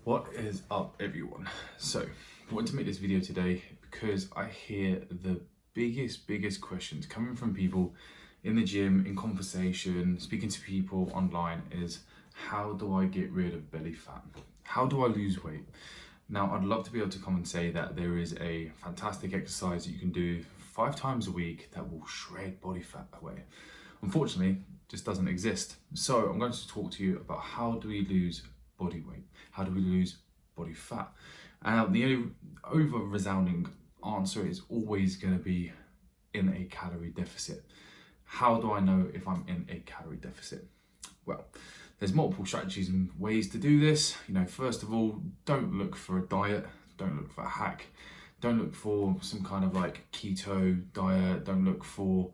What is up, everyone? So I want to make this video today because I hear the biggest questions coming from people in the gym, in conversation, speaking to people online is, how do I get rid of belly fat? How do I lose weight? Now, I'd love to be able to come and say that there is a fantastic exercise that you can do 5 times a week that will shred body fat away. Unfortunately, it just doesn't exist. So I'm going to talk to you about how do we lose body weight? How do we lose body fat? And the over resounding answer is always going to be in a calorie deficit. How do I know if I'm in a calorie deficit? Well, there's multiple strategies and ways to do this. First of all, don't look for a diet, don't look for a hack, don't look for some kind of like keto diet, don't look for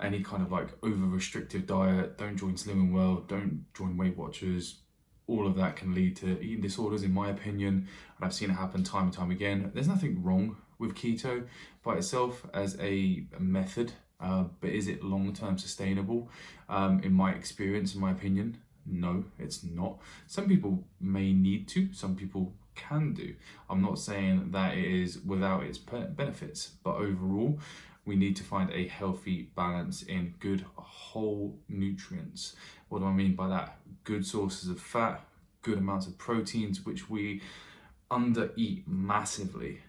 any kind of like over restrictive diet, don't join Slim and Well, don't join Weight Watchers. All of that can lead to eating disorders, in my opinion, and I've seen it happen time and time again. There's nothing wrong with keto by itself as a method, but is it long-term sustainable? In my experience, in my opinion, no, it's not. Some people may need to, some people can do. I'm not saying that it is without its benefits, but overall, we need to find a healthy balance in good whole nutrients. What do I mean by that? Good sources of fat, good amounts of proteins, which we undereat massively.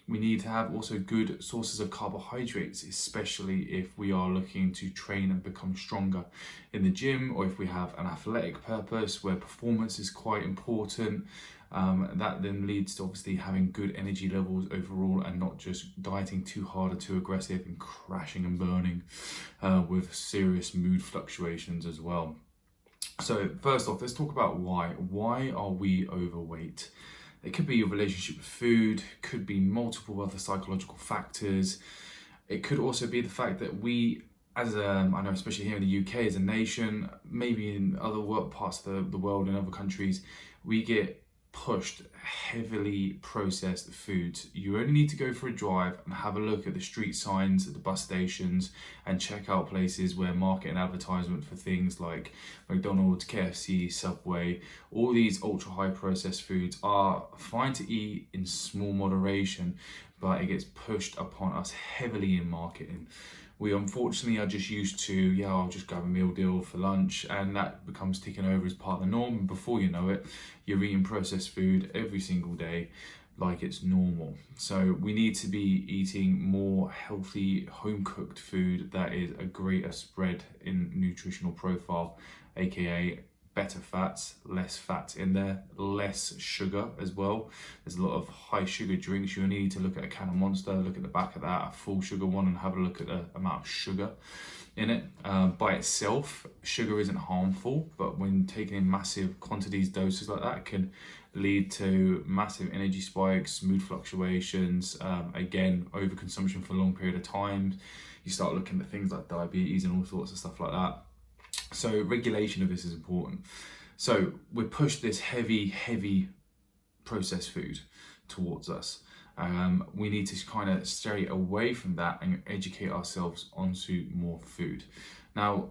We need to have also good sources of carbohydrates, especially if we are looking to train and become stronger in the gym, or if we have an athletic purpose where performance is quite important. That then leads to obviously having good energy levels overall and not just dieting too hard or too aggressive and crashing and burning with serious mood fluctuations as well. So first off, let's talk about why. Why are we overweight? It could be your relationship with food, could be multiple other psychological factors. It could also be the fact that we, I know especially here in the UK as a nation, maybe in other parts of the world and other countries, we get pushed heavily processed foods. You only need to go for a drive and have a look at the street signs at the bus stations and check out places where market and advertisement for things like McDonald's, KFC, Subway, all these ultra high processed foods are fine to eat in small moderation, but it gets pushed upon us heavily in marketing. We unfortunately are just used to, I'll just grab a meal deal for lunch, and that becomes taken over as part of the norm. And before you know it, you're eating processed food every single day like it's normal. So we need to be eating more healthy, home-cooked food that is a greater spread in nutritional profile, aka better fats, less fats in there, less sugar as well. There's a lot of high sugar drinks. You only need to look at a can of Monster, look at the back of that, a full sugar one, and have a look at the amount of sugar in it. By itself, sugar isn't harmful, but when taken in massive quantities, doses like that, can lead to massive energy spikes, mood fluctuations, again, overconsumption for a long period of time. You start looking at things like diabetes and all sorts of stuff like that. So regulation of this is important. So we're pushed this heavy processed food towards us. We need to kind of stray away from that and educate ourselves onto more food. Now,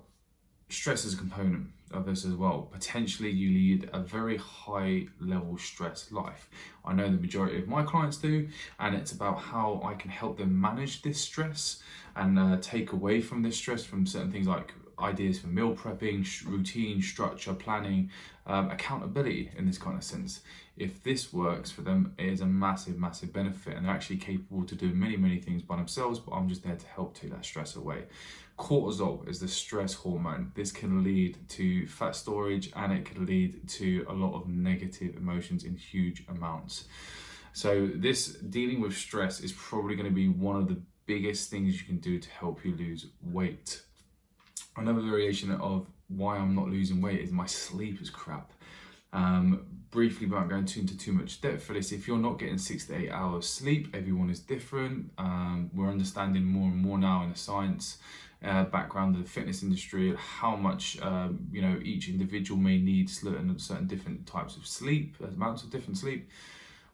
stress is a component of this as well. Potentially you lead a very high level stress life. I know the majority of my clients do, and it's about how I can help them manage this stress and take away from this stress from certain things like ideas for meal prepping, routine, structure, planning, accountability in this kind of sense. If this works for them, it is a massive benefit, and they're actually capable to do many things by themselves, but I'm just there to help take that stress away. Cortisol is the stress hormone. This can lead to fat storage, and it can lead to a lot of negative emotions in huge amounts. So this dealing with stress is probably going to be one of the biggest things you can do to help you lose weight. Another variation of why I'm not losing weight is my sleep is crap. Briefly, without going into too much depth for this, if you're not getting 6 to 8 hours sleep, everyone is different. We're understanding more and more now in the science background of the fitness industry how much each individual may need certain different types of sleep, amounts of different sleep.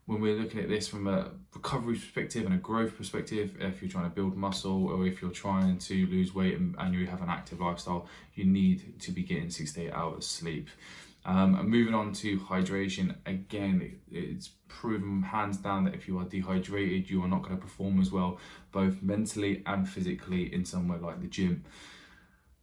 When we're looking at this from a recovery perspective and a growth perspective, if you're trying to build muscle or if you're trying to lose weight and you have an active lifestyle, you need to be getting 6 to 8 hours sleep. And moving on to hydration, again, it's proven hands down that if you are dehydrated, you are not going to perform as well, both mentally and physically in somewhere like the gym.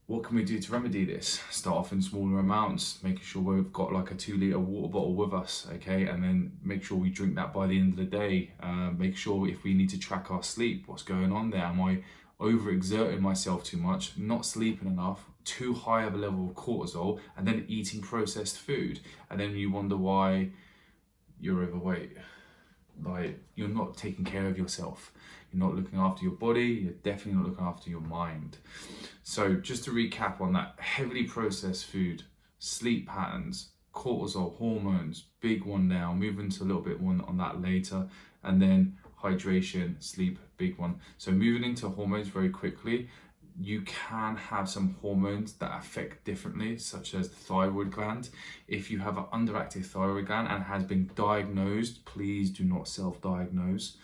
What can we do to remedy this? Start off in smaller amounts, making sure we've got like a 2 litre water bottle with us, okay? And then make sure we drink that by the end of the day. Make sure if we need to track our sleep, what's going on there? Am I overexerting myself too much, not sleeping enough, too high of a level of cortisol, and then eating processed food? And then you wonder why you're overweight. Like, you're not taking care of yourself. You're not looking after your body. You're definitely not looking after your mind. So just to recap on that, heavily processed food, sleep patterns, cortisol, hormones, big one now. Moving to a little bit one on that later. And then hydration, sleep, big one. So moving into hormones very quickly, you can have some hormones that affect differently, such as the thyroid gland. If you have an underactive thyroid gland and has been diagnosed, please do not self-diagnose.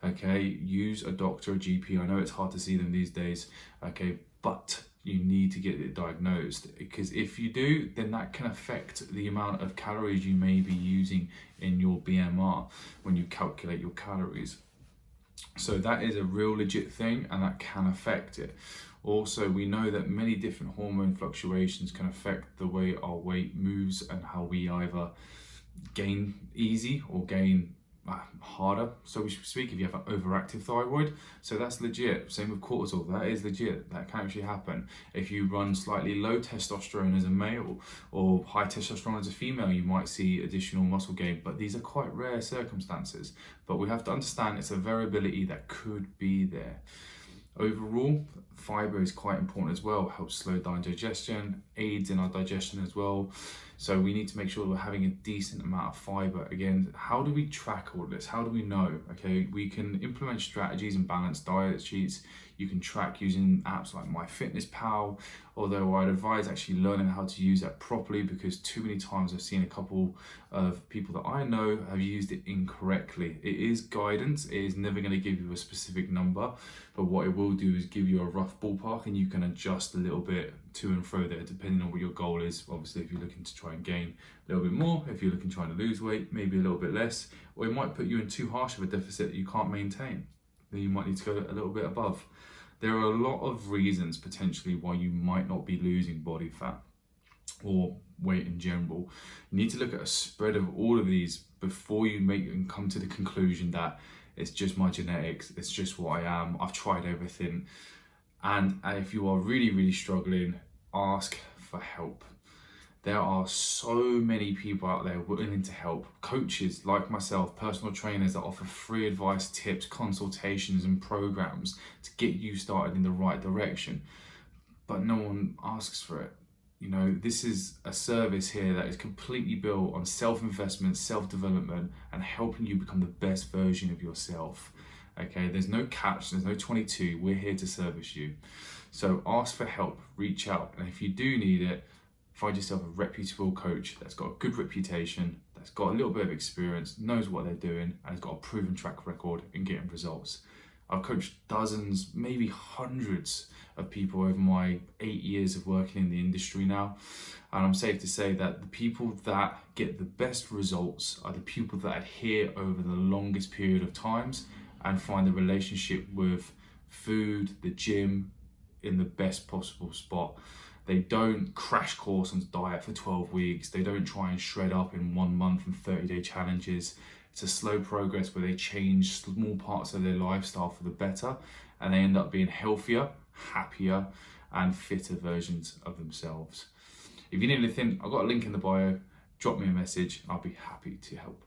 Okay, use a doctor, a GP. I know it's hard to see them these days, okay, but you need to get it diagnosed, because if you do, then that can affect the amount of calories you may be using in your BMR when you calculate your calories. So that is a real legit thing, and that can affect it. Also, we know that many different hormone fluctuations can affect the way our weight moves and how we either gain easy or gain harder, so we speak, if you have an overactive thyroid. So that's legit. Same with cortisol, that is legit. That can actually happen. If you run slightly low testosterone as a male or high testosterone as a female, you might see additional muscle gain, but these are quite rare circumstances. But we have to understand it's a variability that could be there. Overall, fiber is quite important as well. Helps slow down digestion, aids in our digestion as well. So we need to make sure we're having a decent amount of fiber. Again, how do we track all this? How do we know? Okay, we can implement strategies and balanced diet sheets. You can track using apps like MyFitnessPal, although I'd advise actually learning how to use that properly, because too many times I've seen a couple of people that I know have used it incorrectly. It is guidance, it is never going to give you a specific number, but what it will do is give you a rough ballpark, and you can adjust a little bit to and fro there depending on what your goal is. Obviously, if you're looking to try and gain a little bit more, if you're looking trying to lose weight, maybe a little bit less, or it might put you in too harsh of a deficit that you can't maintain. Then you might need to go a little bit above. There are a lot of reasons potentially why you might not be losing body fat or weight in general. You need to look at a spread of all of these before you make and come to the conclusion that it's just my genetics, it's just what I am, I've tried everything. And if you are really, really struggling, ask for help. There are so many people out there willing to help. Coaches like myself, personal trainers that offer free advice, tips, consultations and programs to get you started in the right direction. But no one asks for it. You know, this is a service here that is completely built on self-investment, self-development, and helping you become the best version of yourself. Okay, there's no catch, there's no 22. We're here to service you. So ask for help, reach out, and if you do need it, find yourself a reputable coach that's got a good reputation, that's got a little bit of experience, knows what they're doing, and has got a proven track record in getting results. I've coached dozens, maybe hundreds of people over my 8 years of working in the industry now. And I'm safe to say that the people that get the best results are the people that adhere over the longest period of times and find the relationship with food, the gym, in the best possible spot. They don't crash course on diet for 12 weeks. They don't try and shred up in 1 month and 30-day challenges. It's a slow progress where they change small parts of their lifestyle for the better, and they end up being healthier, happier, and fitter versions of themselves. If you need anything, I've got a link in the bio. Drop me a message. I'll be happy to help.